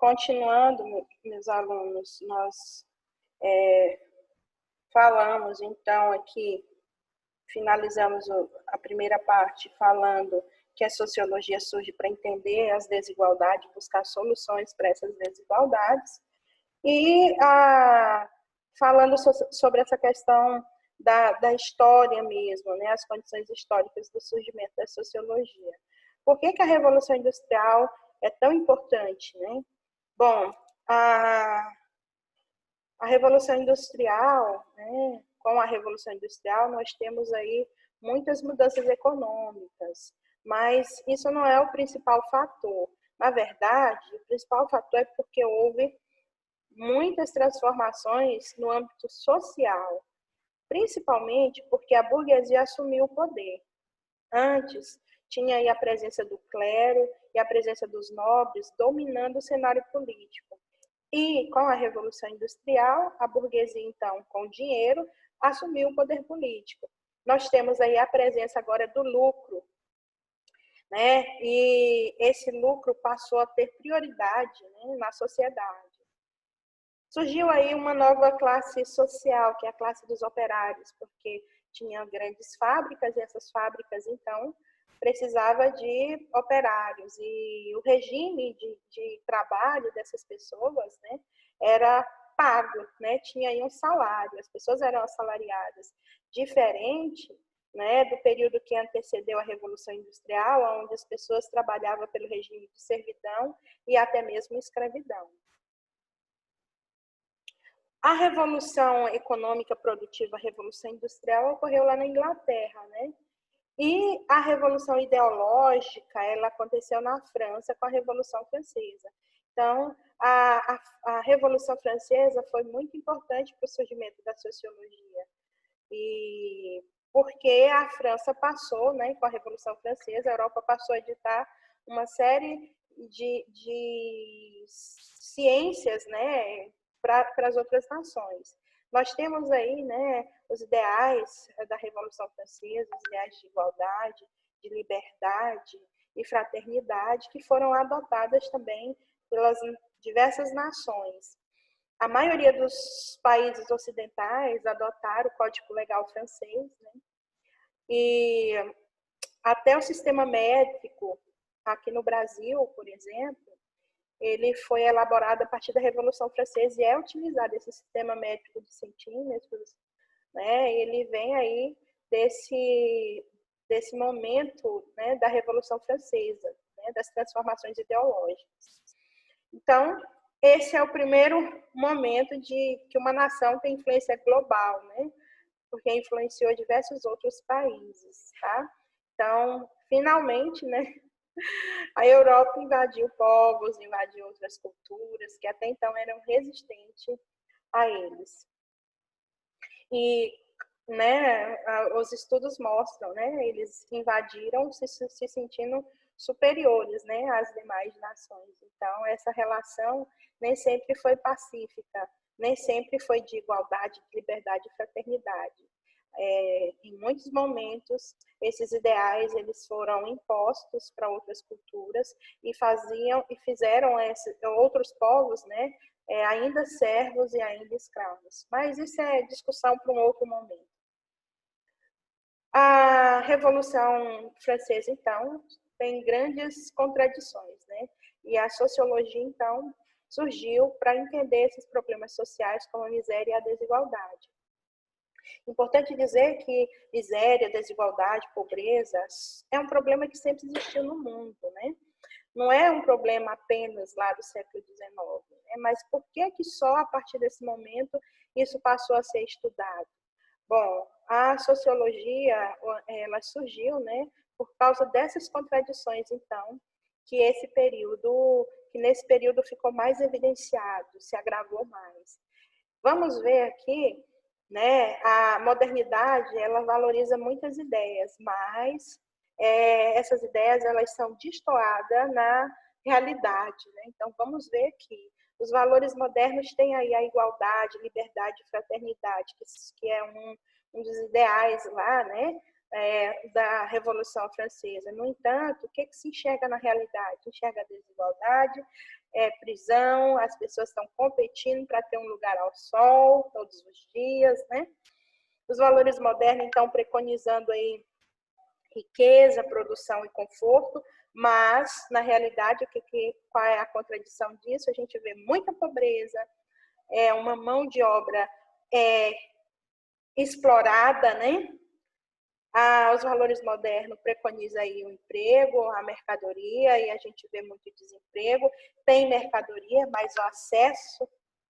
Continuando, meus alunos, nós falamos então aqui, finalizamos a primeira parte falando que a sociologia surge para entender as desigualdades, buscar soluções para essas desigualdades, e falando sobre essa questão da história mesmo, né, as condições históricas do surgimento da sociologia. Por que a Revolução Industrial é tão importante, né? Bom, a Revolução Industrial, né, com a Revolução Industrial, nós temos aí muitas mudanças econômicas, mas isso não é o principal fator. Na verdade, o principal fator é porque houve muitas transformações no âmbito social, principalmente porque a burguesia assumiu o poder. Antes, tinha aí a presença do clero e a presença dos nobres dominando o cenário político. E com a Revolução Industrial, a burguesia, então, com dinheiro, assumiu o poder político. Nós temos aí a presença agora do lucro, né? E esse lucro passou a ter prioridade, né, na sociedade. Surgiu aí uma nova classe social, que é a classe dos operários, porque tinha grandes fábricas e essas fábricas, então, precisava de operários, e o regime de trabalho dessas pessoas, né, era pago, né, tinha aí um salário, as pessoas eram assalariadas, diferente, né, do período que antecedeu a Revolução Industrial, onde as pessoas trabalhavam pelo regime de servidão e até mesmo escravidão. A Revolução Econômica Produtiva, a Revolução Industrial, ocorreu lá na Inglaterra, né? E a Revolução Ideológica, ela aconteceu na França com a Revolução Francesa. Então, a Revolução Francesa foi muito importante para o surgimento da sociologia. E porque a França passou, né, com a Revolução Francesa, a Europa passou a editar uma série de ciências, né, para as outras nações. Nós temos aí, né, os ideais da Revolução Francesa, os ideais de igualdade, de liberdade e fraternidade, que foram adotadas também pelas diversas nações. A maioria dos países ocidentais adotaram o Código Legal francês, né? E até o sistema métrico, aqui no Brasil, por exemplo, ele foi elaborado a partir da Revolução Francesa e é utilizado esse sistema métrico de centímetros, né? Ele vem aí desse momento, né, da Revolução Francesa, né, das transformações ideológicas. Então, esse é o primeiro momento de que uma nação tem influência global, né? Porque influenciou diversos outros países, tá? Então, finalmente, né, a Europa invadiu povos, invadiu outras culturas que até então eram resistentes a eles. E, né, os estudos mostram, né, eles invadiram se sentindo superiores, né, às demais nações. Então, essa relação nem sempre foi pacífica, nem sempre foi de igualdade, de liberdade e fraternidade. Em muitos momentos, esses ideais eles foram impostos para outras culturas e fizeram outros povos, né, ainda servos e ainda escravos. Mas isso é discussão para um outro momento. A Revolução Francesa, então, tem grandes contradições, né? E a sociologia, então, surgiu para entender esses problemas sociais como a miséria e a desigualdade. Importante dizer que miséria, desigualdade, pobreza é um problema que sempre existiu no mundo, né? Não é um problema apenas lá do século XIX, né? Mas por que só a partir desse momento isso passou a ser estudado? Bom, a sociologia, ela surgiu, né, por causa dessas contradições, então, que nesse período ficou mais evidenciado, se agravou mais. Vamos ver aqui, né, a modernidade, ela valoriza muitas ideias, mas essas ideias, elas são destoadas na realidade, né? Então, vamos ver aqui. Os valores modernos têm aí a igualdade, liberdade e fraternidade, que é um dos ideais lá, né, da Revolução Francesa. No entanto, o que se enxerga na realidade? Enxerga a desigualdade, prisão, as pessoas estão competindo para ter um lugar ao sol todos os dias, né? Os valores modernos, então, preconizando aí riqueza, produção e conforto, mas, na realidade, qual é a contradição disso? A gente vê muita pobreza, uma mão de obra explorada, né? Os valores modernos preconizam aí o emprego, a mercadoria, e a gente vê muito desemprego. Tem mercadoria, mas o acesso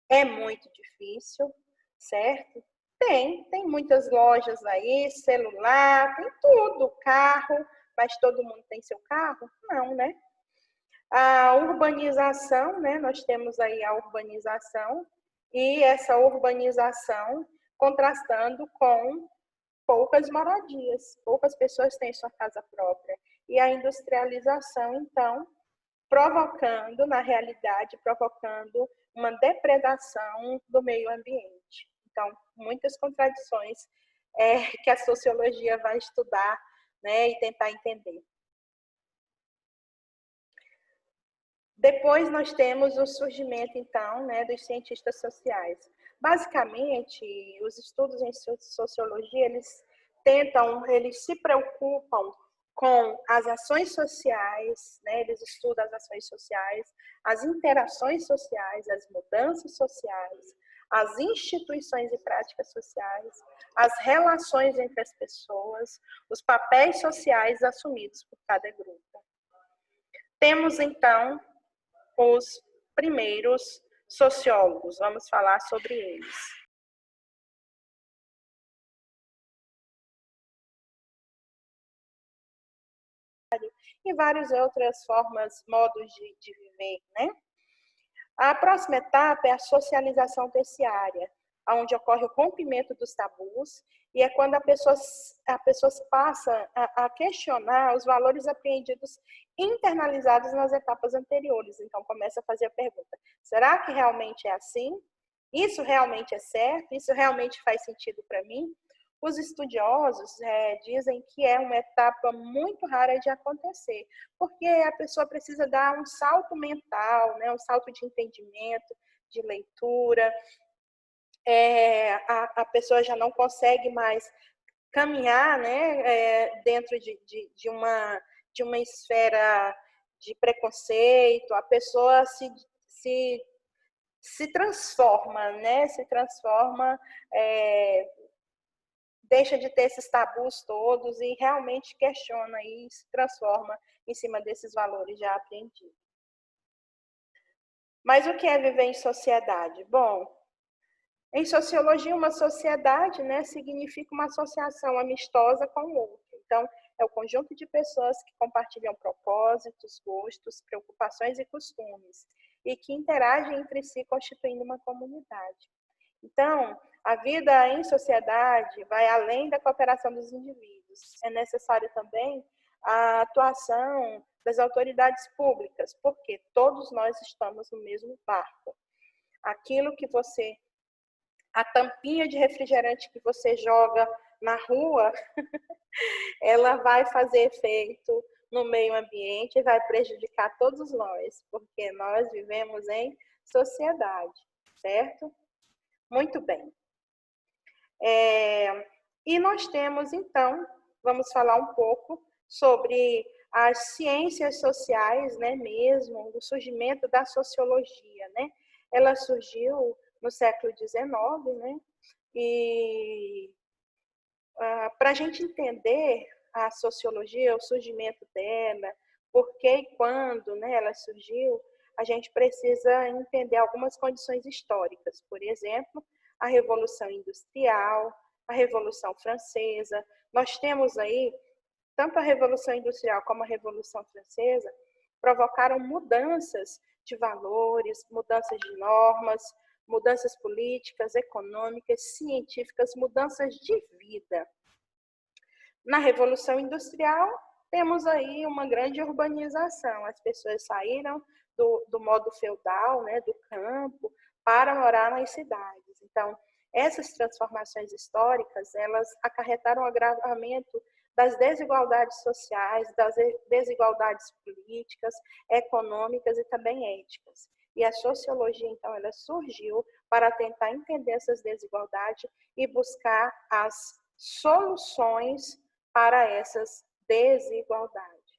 é muito difícil, certo? Tem muitas lojas aí, celular, tem tudo, carro, mas todo mundo tem seu carro? Não, né? A urbanização, né? Nós temos aí a urbanização, e essa urbanização contrastando com poucas moradias, poucas pessoas têm sua casa própria. E a industrialização, então, provocando, na realidade, provocando uma depredação do meio ambiente. Então, muitas contradições que a sociologia vai estudar, né, e tentar entender. Depois nós temos o surgimento, então, né, dos cientistas sociais. Basicamente, os estudos em sociologia, eles se preocupam com as ações sociais, né, eles estudam as ações sociais, as interações sociais, as mudanças sociais, as instituições e práticas sociais, as relações entre as pessoas, os papéis sociais assumidos por cada grupo. Temos, então, os primeiros sociólogos. Vamos falar sobre eles. E várias outras formas, modos de viver, né? A próxima etapa é a socialização terciária, onde ocorre o rompimento dos tabus, e é quando a pessoa passa a questionar os valores apreendidos internalizados nas etapas anteriores. Então, começa a fazer a pergunta, será que realmente é assim? Isso realmente é certo? Isso realmente faz sentido para mim? Os estudiosos dizem que é uma etapa muito rara de acontecer, porque a pessoa precisa dar um salto mental, né, um salto de entendimento, de leitura. A pessoa já não consegue mais caminhar, né, dentro de uma esfera de preconceito. A pessoa se transforma, né, deixa de ter esses tabus todos e realmente questiona e se transforma em cima desses valores já aprendidos. Mas o que é viver em sociedade? Bom, em sociologia, uma sociedade, né, significa uma associação amistosa com o outro. Então, é o conjunto de pessoas que compartilham propósitos, gostos, preocupações e costumes, e que interagem entre si, constituindo uma comunidade. Então, a vida em sociedade vai além da cooperação dos indivíduos. É necessário também a atuação das autoridades públicas, porque todos nós estamos no mesmo barco. Aquilo que a tampinha de refrigerante que você joga na rua, ela vai fazer efeito no meio ambiente e vai prejudicar todos nós, porque nós vivemos em sociedade, certo? Muito bem. E nós temos, então, vamos falar um pouco sobre as ciências sociais, né, mesmo, o surgimento da sociologia, né? Ela surgiu no século XIX, né? E para a gente entender a sociologia, o surgimento dela, por que e quando, né, ela surgiu, a gente precisa entender algumas condições históricas. Por exemplo, a Revolução Industrial, a Revolução Francesa. Nós temos aí, tanto a Revolução Industrial como a Revolução Francesa, provocaram mudanças de valores, mudanças de normas, mudanças políticas, econômicas, científicas, mudanças de vida. Na Revolução Industrial, temos aí uma grande urbanização. As pessoas saíram do modo feudal, né, do campo, para morar nas cidades. Então, essas transformações históricas, elas acarretaram um agravamento das desigualdades sociais, das desigualdades políticas, econômicas e também éticas. E a sociologia, então, ela surgiu para tentar entender essas desigualdades e buscar as soluções para essas desigualdades.